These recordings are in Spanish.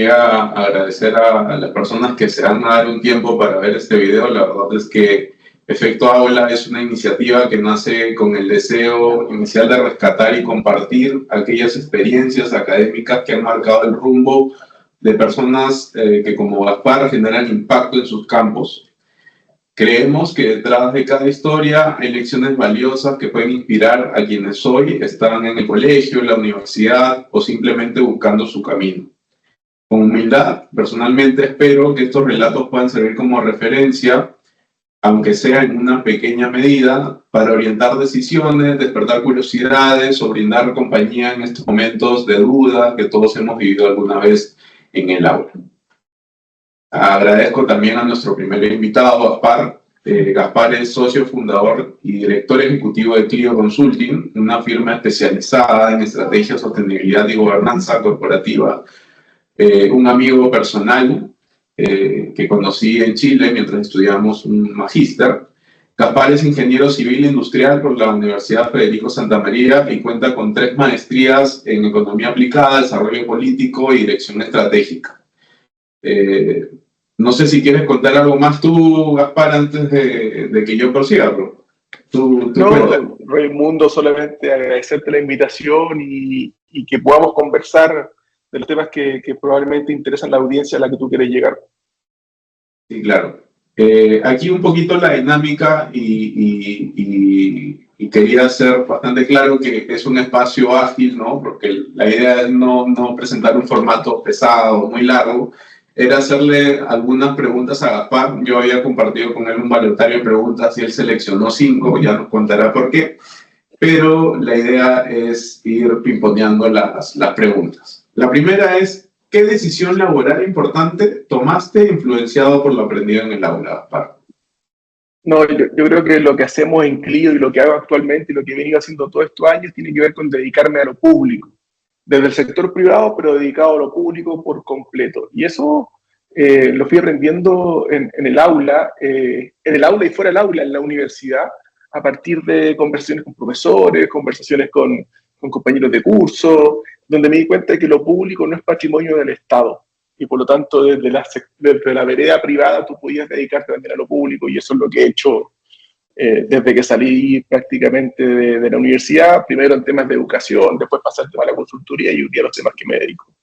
quería agradecer a las personas que se han dado un tiempo para ver este video. La verdad es que Efecto Aula es una iniciativa que nace con el deseo inicial de rescatar y compartir aquellas experiencias académicas que han marcado el rumbo de personas que como Gaspar generan impacto en sus campos. Creemos que detrás de cada historia hay lecciones valiosas que pueden inspirar a quienes hoy están en el colegio, en la universidad o simplemente buscando su camino. Con humildad, personalmente espero que estos relatos puedan servir como referencia, aunque sea en una pequeña medida, para orientar decisiones, despertar curiosidades o brindar compañía en estos momentos de duda que todos hemos vivido alguna vez en el aula. Agradezco también a nuestro primer invitado, Gaspar. Gaspar es socio fundador y director ejecutivo de Clio Consulting, una firma especializada en estrategia, sostenibilidad y gobernanza corporativa. Un amigo personal que conocí en Chile mientras estudiamos un magíster. Gaspar es ingeniero civil industrial por la Universidad Federico Santa María y cuenta con 3 maestrías en economía aplicada, desarrollo político y dirección estratégica. No sé si quieres contar algo más tú, Gaspar, antes de que yo prosiga, bro. No, Raimundo, solamente agradecerte la invitación y que podamos conversar de los temas que probablemente interesan a la audiencia a la que tú quieres llegar. Sí, claro. Aquí un poquito la dinámica y quería ser bastante claro que es un espacio ágil, ¿no? Porque la idea es no presentar un formato pesado, muy largo. Era hacerle algunas preguntas a Gaspar. Yo había compartido con él un balotario de preguntas y él seleccionó 5, ya nos contará por qué. Pero la idea es ir pimponeando las preguntas. La primera es, ¿qué decisión laboral importante tomaste influenciado por lo aprendido en el aula, Gaspar? No, yo creo que lo que hacemos en Clio y lo que hago actualmente y lo que he venido haciendo todos estos años tiene que ver con dedicarme a lo público. Desde el sector privado, pero dedicado a lo público por completo. Y eso lo fui aprendiendo en el aula y fuera del aula, en la universidad, a partir de conversaciones con profesores, conversaciones con compañeros de curso, donde me di cuenta de que lo público no es patrimonio del Estado. Y por lo tanto, desde la vereda privada, tú podías dedicarte también a lo público, y eso es lo que he hecho desde que salí prácticamente de la universidad, primero en temas de educación, después pasé al tema de la consultoría y hoy día a los temas que me dedico.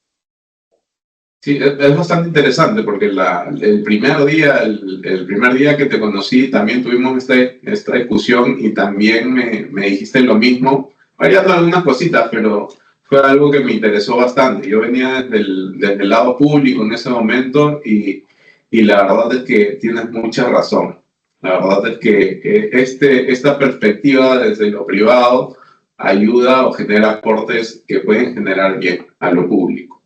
Sí, es bastante interesante porque el primer día que te conocí también tuvimos esta discusión y también me dijiste lo mismo, variando algunas cositas, pero fue algo que me interesó bastante. Yo venía desde el lado público en ese momento y la verdad es que tienes mucha razón. La verdad es que esta perspectiva desde lo privado ayuda o genera aportes que pueden generar bien a lo público.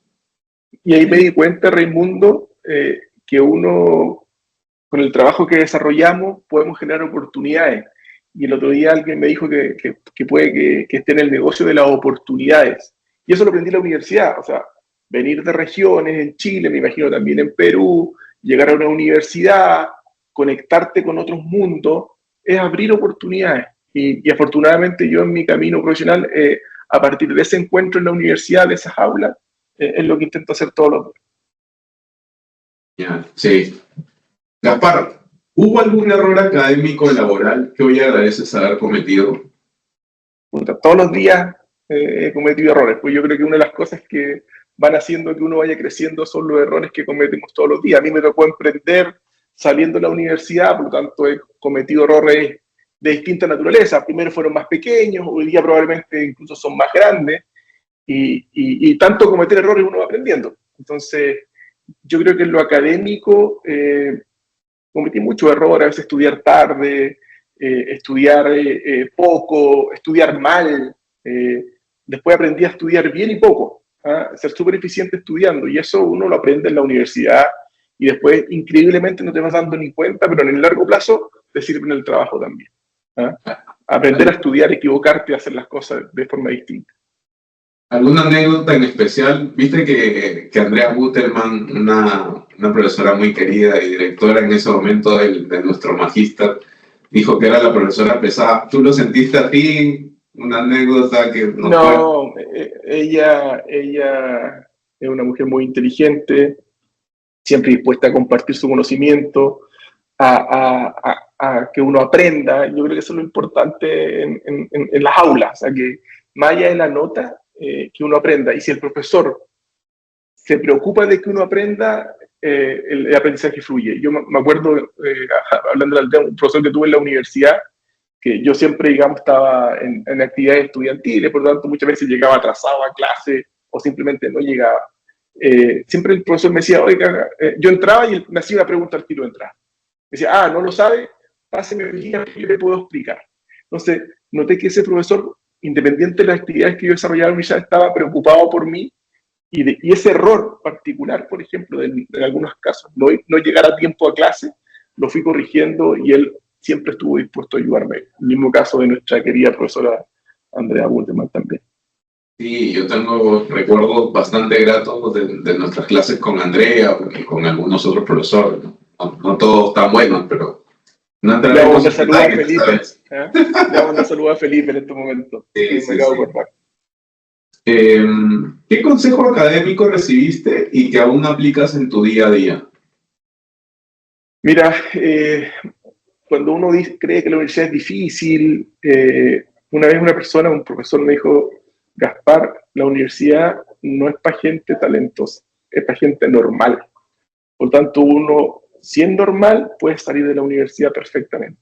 Y ahí me di cuenta, Raimundo, que uno, con el trabajo que desarrollamos, podemos generar oportunidades. Y el otro día alguien me dijo que puede que esté en el negocio de las oportunidades. Y eso lo aprendí en la universidad. O sea, venir de regiones, en Chile, me imagino también en Perú, llegar a una universidad, conectarte con otros mundos, es abrir oportunidades. Y afortunadamente yo en mi camino profesional, a partir de ese encuentro en la universidad, de esas aulas, es lo que intento hacer todos los días. Sí. Gaspar, ¿hubo algún error académico o laboral que hoy agradeces haber cometido? Todos los días he cometido errores, pues yo creo que una de las cosas que van haciendo que uno vaya creciendo son los errores que cometemos todos los días. A mí me tocó emprender saliendo de la universidad, por lo tanto he cometido errores de distinta naturaleza. Primero fueron más pequeños, hoy día probablemente incluso son más grandes, y tanto cometer errores uno va aprendiendo. Entonces, yo creo que en lo académico cometí muchos errores, a veces estudiar tarde, estudiar poco, estudiar mal. Después aprendí a estudiar bien y poco, ser súper eficiente estudiando, y eso uno lo aprende en la universidad, y después increíblemente no te vas dando ni cuenta, pero en el largo plazo te sirve en el trabajo también. Aprender a estudiar, equivocarte y hacer las cosas de forma distinta. ¿Alguna anécdota en especial? Viste que Andrea Guterman, una profesora muy querida y directora en ese momento de nuestro magíster, dijo que era la profesora pesada. ¿Tú lo sentiste a ti? ¿Una anécdota que no ella es una mujer muy inteligente, siempre dispuesta a compartir su conocimiento, a que uno aprenda. Yo creo que eso es lo importante en las aulas, o sea, que más allá de la nota, que uno aprenda. Y si el profesor se preocupa de que uno aprenda, el aprendizaje fluye. Yo me acuerdo, hablando de un profesor que tuve en la universidad, que yo siempre, digamos, estaba en actividades estudiantiles, por lo tanto muchas veces llegaba atrasado a clase o simplemente no llegaba. Siempre el profesor me decía, oiga, yo entraba y me hacía una pregunta al tiro de entrar. Me decía, no lo sabe, páseme el día que yo le puedo explicar. Entonces, noté que ese profesor, independiente de las actividades que yo desarrollaba en la universidad, estaba preocupado por mí y ese error particular, por ejemplo, en algunos casos, no llegar a tiempo a clase, lo fui corrigiendo y él siempre estuvo dispuesto a ayudarme. El mismo caso de nuestra querida profesora Andrea Buldeman también. Sí, yo tengo recuerdos bastante gratos de nuestras clases con Andrea y con algunos otros profesores, ¿no? No todos tan buenos, pero no entraremos en detalles esta vez. Le damos una saluda a Felipe en este momento. Sí, me acabo de acordar. ¿Qué consejo académico recibiste y que aún aplicas en tu día a día? Mira, cuando uno cree que la universidad es difícil, una vez un profesor me dijo, Gaspar, la universidad no es para gente talentosa, es para gente normal. Por tanto, uno, si es normal, puede salir de la universidad perfectamente.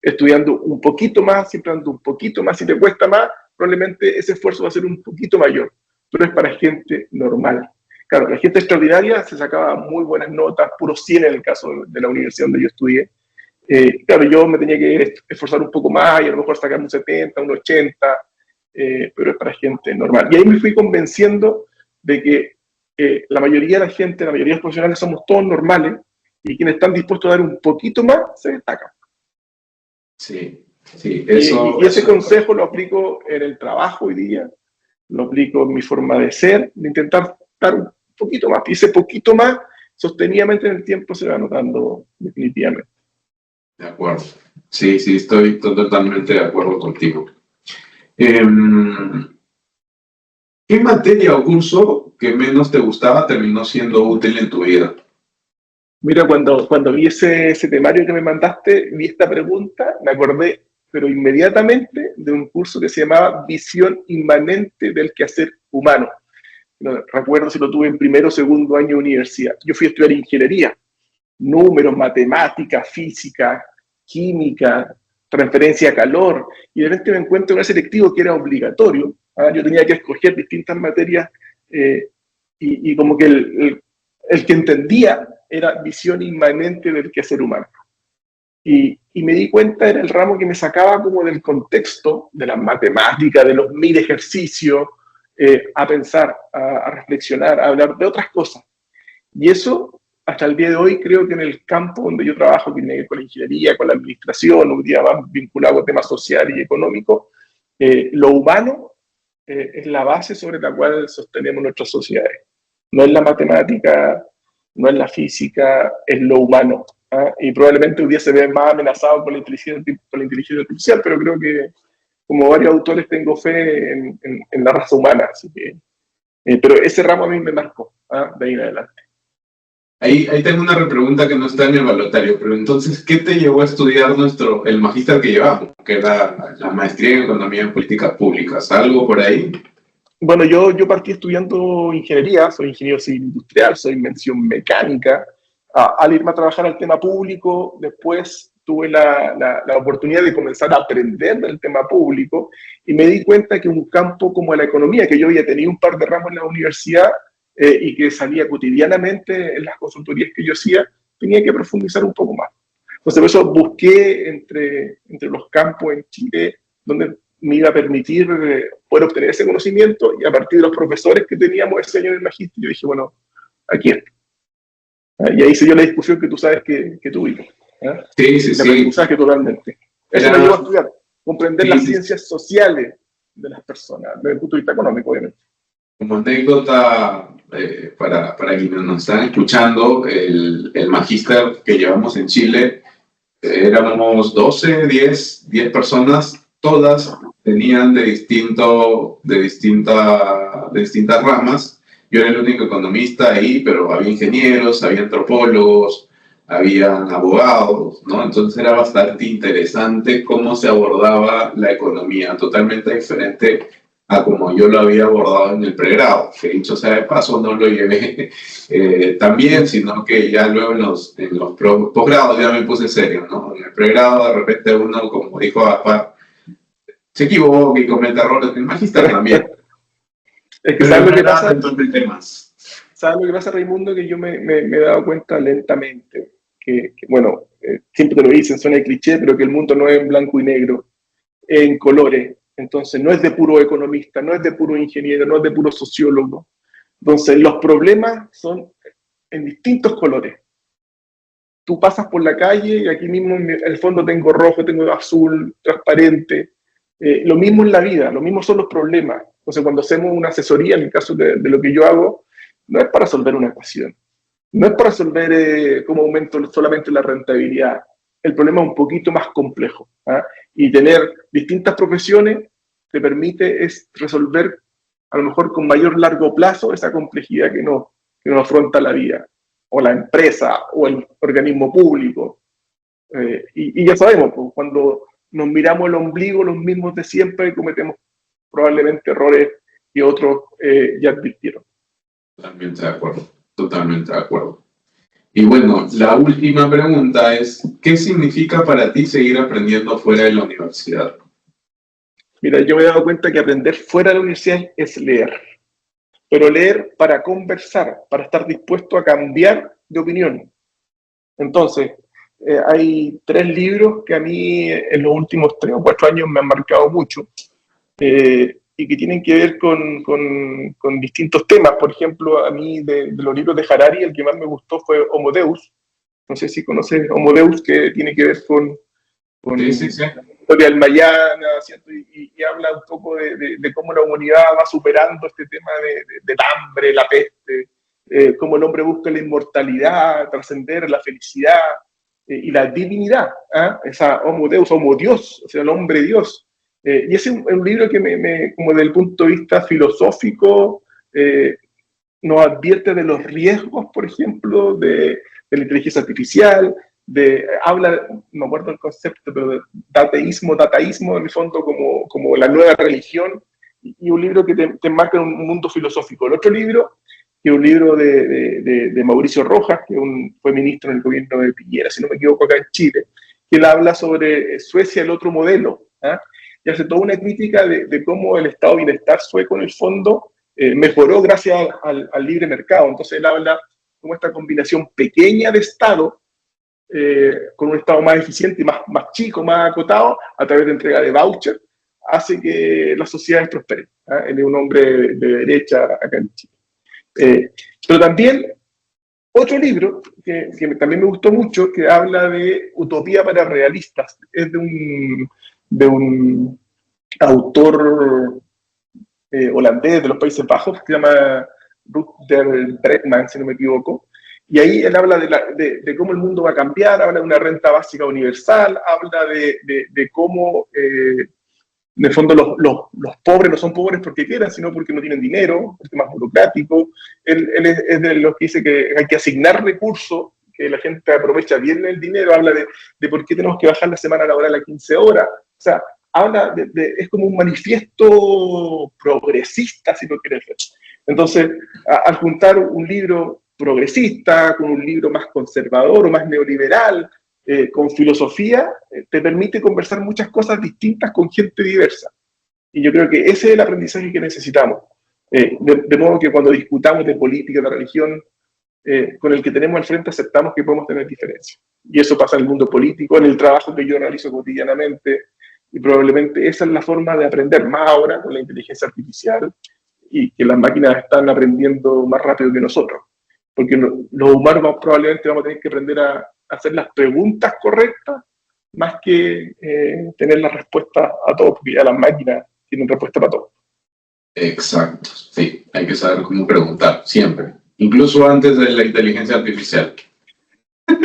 Estudiando un poquito más, siempre dando un poquito más, si te cuesta más, probablemente ese esfuerzo va a ser un poquito mayor, pero es para gente normal. Claro, la gente extraordinaria se sacaba muy buenas notas, puro 100 en el caso de la universidad donde yo estudié. Claro, yo me tenía que esforzar un poco más y a lo mejor sacar un 70, un 80, pero es para gente normal. Y ahí me fui convenciendo de que la mayoría de la gente, la mayoría de los profesionales somos todos normales y quienes están dispuestos a dar un poquito más se destacan. Sí, sí, eso. Y ese consejo lo aplico en el trabajo hoy día, lo aplico en mi forma de ser, de intentar dar un poquito más. Y ese poquito más, sostenidamente en el tiempo, se va notando definitivamente. De acuerdo. Sí, estoy totalmente de acuerdo contigo. ¿Qué materia o curso que menos te gustaba terminó siendo útil en tu vida? Mira, cuando vi ese temario que me mandaste, vi esta pregunta, me acordé, pero inmediatamente, de un curso que se llamaba Visión Inmanente del Quehacer Humano. No recuerdo si lo tuve en primero o segundo año de universidad. Yo fui a estudiar ingeniería, números, matemáticas, física, química, transferencia a calor, y de repente me encuentro en un selectivo que era obligatorio. Yo tenía que escoger distintas materias y como que el que entendía era visión inmanente del quehacer humano. Y me di cuenta, era el ramo que me sacaba como del contexto de las matemáticas, de los 1000 ejercicios, a pensar, a reflexionar, a hablar de otras cosas. Y eso, hasta el día de hoy, creo que en el campo donde yo trabajo, que tiene que ver con la ingeniería, con la administración, un día más vinculado a temas sociales y económicos, lo humano es la base sobre la cual sostenemos nuestras sociedades. No es la matemática, no es la física, es lo humano. Y probablemente hoy día se ve más amenazado por la inteligencia artificial, pero creo que, como varios autores, tengo fe en la raza humana. Así que, pero ese ramo a mí me marcó, de ahí en adelante. Ahí tengo una repregunta que no está en el balotario, pero entonces, ¿qué te llevó a estudiar el magíster que llevamos, que era la maestría en Economía y Políticas Públicas? ¿Algo por ahí? Bueno, yo partí estudiando ingeniería, soy ingeniero civil industrial, soy mención mecánica. Al irme a trabajar al tema público, después tuve la oportunidad de comenzar a aprender del tema público y me di cuenta que un campo como la economía, que yo había tenido un par de ramos en la universidad y que salía cotidianamente en las consultorías que yo hacía, tenía que profundizar un poco más. Entonces, por eso busqué entre los campos en Chile donde me iba a permitir poder obtener ese conocimiento, y a partir de los profesores que teníamos ese año en el magíster, yo dije, bueno, aquí está. Y ahí se dio la discusión que tú sabes que tuvimos. Sí. El aprendizaje totalmente. Eso me llevó a estudiar, comprender las ciencias sociales de las personas, desde el punto de vista económico, obviamente. Como anécdota, para quienes nos están escuchando, el magíster que llevamos en Chile, éramos 12, 10 personas, todas venían de distintas ramas, yo era el único economista ahí, pero había ingenieros, había antropólogos, había abogados, ¿no? Entonces era bastante interesante cómo se abordaba la economía, totalmente diferente a como yo lo había abordado en el pregrado, que dicho sea de paso no lo llevé tan bien, sino que ya luego en los posgrados ya me puse serio, ¿no? En el pregrado de repente uno, como dijo Gaspar, se equivoca y comete errores, el magister también. Es que ¿sabes lo que pasa? ¿Sabes lo que pasa, Raimundo? Que yo me he dado cuenta lentamente, bueno, siempre te lo dicen, suena de cliché, pero que el mundo no es en blanco y negro, es en colores. Entonces no es de puro economista, no es de puro ingeniero, no es de puro sociólogo. Entonces los problemas son en distintos colores. Tú pasas por la calle y aquí mismo en el fondo tengo rojo, tengo azul, transparente. Lo mismo en la vida, lo mismo son los problemas. Entonces cuando hacemos una asesoría, en el caso de lo que yo hago, no es para resolver una ecuación, no es para resolver cómo aumento solamente la rentabilidad. El problema es un poquito más complejo. ¿Ah? Y tener distintas profesiones te permite resolver a lo mejor con mayor largo plazo esa complejidad que nos afronta la vida, o la empresa, o el organismo público. Y ya sabemos, pues, cuando nos miramos el ombligo los mismos de siempre, cometemos probablemente errores que otros ya advirtieron. Totalmente de acuerdo, totalmente de acuerdo. Y bueno, la última pregunta es, ¿qué significa para ti seguir aprendiendo fuera de la universidad? Mira, yo me he dado cuenta que aprender fuera de la universidad es leer, pero leer para conversar, para estar dispuesto a cambiar de opinión. Entonces, hay 3 libros que a mí en los últimos 3 o 4 años me han marcado mucho y que tienen que ver con distintos temas. Por ejemplo, a mí de los libros de Harari, el que más me gustó fue Homo Deus. No sé si conoces Homo Deus, que tiene que ver con Sí. la historia del mañana, ¿cierto? Y habla un poco de cómo la humanidad va superando este tema del hambre, la peste, cómo el hombre busca la inmortalidad, trascender la felicidad y la divinidad, ¿eh? Esa Homo Deus, Homo Dios, o sea, el hombre Dios. Y ese es un libro que como desde el punto de vista filosófico, nos advierte de los riesgos, por ejemplo, de la inteligencia artificial, habla, no me acuerdo el concepto, pero de dataísmo en el fondo como la nueva religión, y un libro que te marca un mundo filosófico. El otro libro, que es un libro de Mauricio Rojas, que fue ministro en el gobierno de Piñera, si no me equivoco, acá en Chile, que él habla sobre Suecia, el otro modelo, ¿eh? Y hace toda una crítica de cómo el estado de bienestar sueco, en el fondo, mejoró gracias al libre mercado. Entonces él habla como esta combinación pequeña de Estado, con un Estado más eficiente y más chico, más acotado, a través de entrega de voucher, hace que las sociedades prosperen. Él es un hombre de derecha acá en Chile. Pero también otro libro que también me gustó mucho, que habla de utopía para realistas, es de un autor holandés de los Países Bajos, que se llama Rutger Bregman, si no me equivoco, y ahí él habla de cómo el mundo va a cambiar, habla de una renta básica universal, habla de cómo, en el fondo, los pobres no son pobres porque quieran, sino porque no tienen dinero, porque es más burocrático. Él es de los que dice que hay que asignar recursos, que la gente aprovecha bien el dinero, habla de por qué tenemos que bajar la semana laboral a 15 horas, o sea, habla es como un manifiesto progresista, si lo quieres ver. Entonces, al juntar un libro progresista con un libro más conservador o más neoliberal, con filosofía, te permite conversar muchas cosas distintas con gente diversa. Y yo creo que ese es el aprendizaje que necesitamos. De modo que cuando discutamos de política, de religión, con el que tenemos al frente aceptamos que podemos tener diferencias. Y eso pasa en el mundo político, en el trabajo que yo realizo cotidianamente, y probablemente esa es la forma de aprender, más ahora con la inteligencia artificial, y que las máquinas están aprendiendo más rápido que nosotros. Porque los humanos probablemente vamos a tener que aprender a hacer las preguntas correctas, más que tener la respuesta a todo, porque ya las máquinas tienen respuesta para todo. Exacto, sí, hay que saber cómo preguntar, siempre, incluso antes de la inteligencia artificial.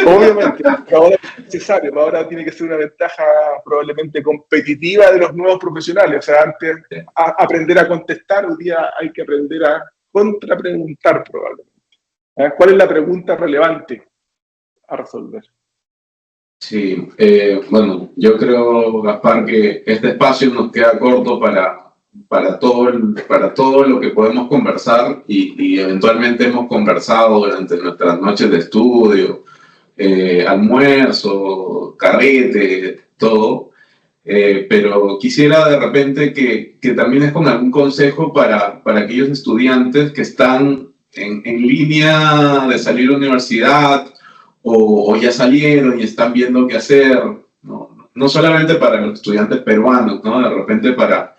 Obviamente, ahora es necesario, ahora tiene que ser una ventaja probablemente competitiva de los nuevos profesionales. O sea, antes aprender a contestar, hoy día hay que aprender a contrapreguntar probablemente. ¿Cuál es la pregunta relevante a resolver? Sí, bueno, yo creo, Gaspar, que este espacio nos queda corto para todo lo que podemos conversar y eventualmente hemos conversado durante nuestras noches de estudio, almuerzo, carrete, todo. Pero quisiera de repente que también es con algún consejo para aquellos estudiantes que están en línea de salir a la universidad o ya salieron y están viendo qué hacer, ¿no? No solamente para los estudiantes peruanos, ¿no? De repente para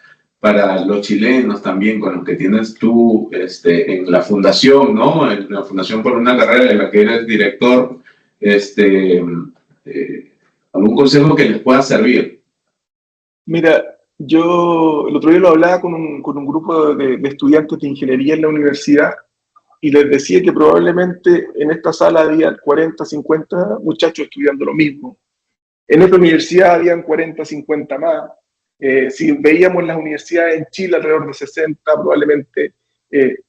los chilenos también, con los que tienes tú en la fundación, ¿no? En la Fundación por una Carrera de la que eres director, algún consejo que les pueda servir. Mira, yo el otro día lo hablaba con un grupo de estudiantes de ingeniería en la universidad y les decía que probablemente en esta sala había 40, 50 muchachos estudiando lo mismo. En esta universidad habían 40, 50 más. Si veíamos las universidades en Chile, alrededor de 60, probablemente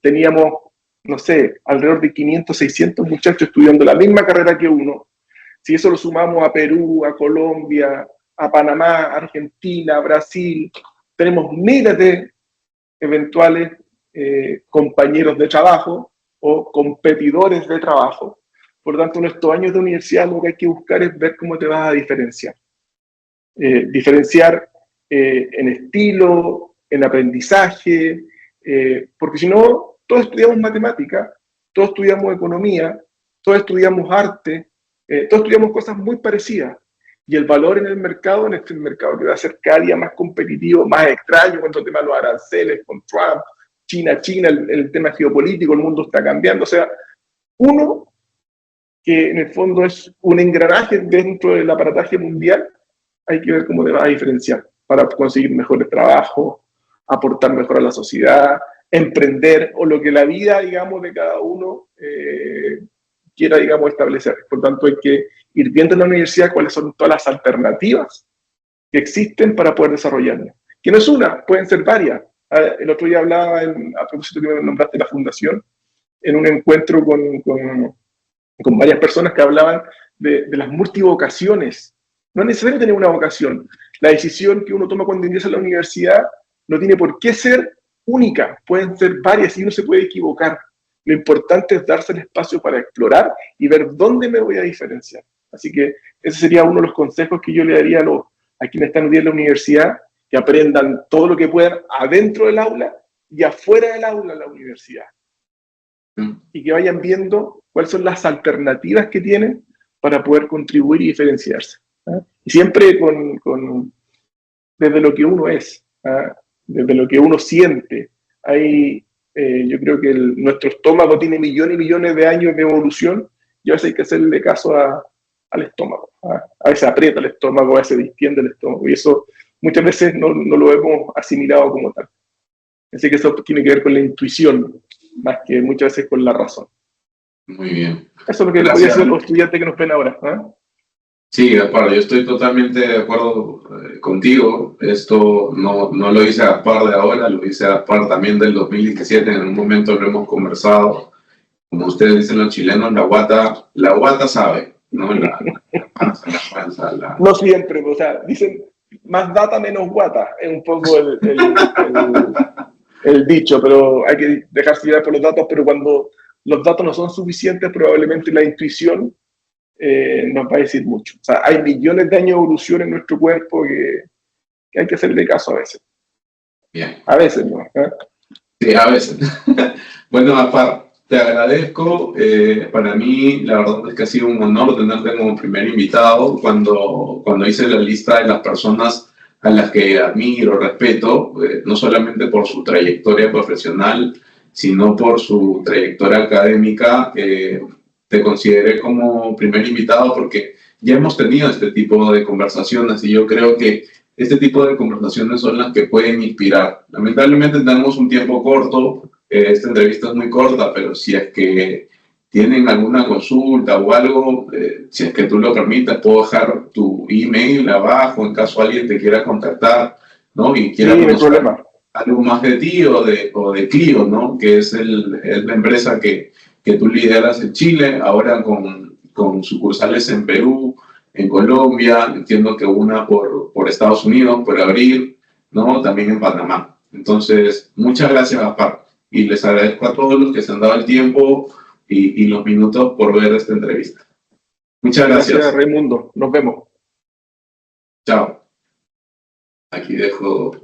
teníamos, no sé, alrededor de 500, 600 muchachos estudiando la misma carrera que uno. Si eso lo sumamos a Perú, a Colombia, a Panamá, Argentina, Brasil, tenemos miles de eventuales compañeros de trabajo o competidores de trabajo. Por lo tanto, en estos años de universidad lo que hay que buscar es ver cómo te vas a diferenciar. Diferenciar en estilo, en aprendizaje, porque si no, todos estudiamos matemática, todos estudiamos economía, todos estudiamos arte, todos estudiamos cosas muy parecidas. Y el valor en el mercado, en este mercado que va a ser cada día más competitivo, más extraño, con todo el tema de los aranceles, con Trump, China, el tema geopolítico, el mundo está cambiando. O sea, uno que en el fondo es un engranaje dentro del aparataje mundial, hay que ver cómo te vas a diferenciar para conseguir mejores trabajos, aportar mejor a la sociedad, emprender, o lo que la vida, digamos, de cada uno quiera, digamos, establecer. Por tanto, hay que ir viendo en la universidad cuáles son todas las alternativas que existen para poder desarrollarlas. Que no es una, pueden ser varias. El otro día hablaba, a propósito que me nombraste la fundación, en un encuentro con varias personas que hablaban de las multivocaciones. No es necesario tener una vocación. La decisión que uno toma cuando ingresa a la universidad no tiene por qué ser única, pueden ser varias y uno se puede equivocar. Lo importante es darse el espacio para explorar y ver dónde me voy a diferenciar. Así que ese sería uno de los consejos que yo le daría a quienes están hoy día en la universidad, que aprendan todo lo que puedan adentro del aula y afuera del aula en la universidad. Y que vayan viendo cuáles son las alternativas que tienen para poder contribuir y diferenciarse. Y siempre desde lo que uno es, desde lo que uno siente. Yo creo que nuestro estómago tiene millones y millones de años de evolución y a veces hay que hacerle caso al estómago. A veces aprieta el estómago, a veces distiende el estómago y eso muchas veces no lo hemos asimilado como tal. Así que eso tiene que ver con la intuición más que muchas veces con la razón. Muy bien. Eso es lo que le voy a decir a los estudiantes que nos ven ahora. Sí, Gaspar, yo estoy totalmente de acuerdo contigo. Esto no lo dice Gaspar de ahora, lo dice Gaspar también del 2017. En un momento lo hemos conversado. Como ustedes dicen los chilenos, la guata sabe, ¿no? La panza. No siempre, o sea, dicen más data menos guata, es un poco el dicho, pero hay que dejarse llevar por los datos, pero cuando los datos no son suficientes, probablemente la intuición nos va a decir mucho. O sea, hay millones de años de evolución en nuestro cuerpo que hay que hacerle caso a veces. Bien. A veces, ¿no? Sí, a veces. Bueno, Gaspar, te agradezco. Para mí, la verdad es que ha sido un honor tenerte como primer invitado. Cuando hice la lista de las personas a las que admiro, respeto, no solamente por su trayectoria profesional, sino por su trayectoria académica, te consideré como primer invitado porque ya hemos tenido este tipo de conversaciones y yo creo que este tipo de conversaciones son las que pueden inspirar. Lamentablemente tenemos un tiempo corto, esta entrevista es muy corta, pero si es que tienen alguna consulta o algo, si es que tú lo permites, puedo dejar tu email abajo en caso alguien te quiera contactar, ¿no? Y quiera sí, no hay problema. algo más de ti o de Clio, ¿no? Que es la empresa que tú lideras en Chile, ahora con sucursales en Perú, en Colombia, entiendo que una por Estados Unidos, por abrir, ¿no? También en Panamá. Entonces, muchas gracias, Gaspar. Y les agradezco a todos los que se han dado el tiempo y los minutos por ver esta entrevista. Muchas gracias. Gracias, Raimundo. Nos vemos. Chao. Aquí dejo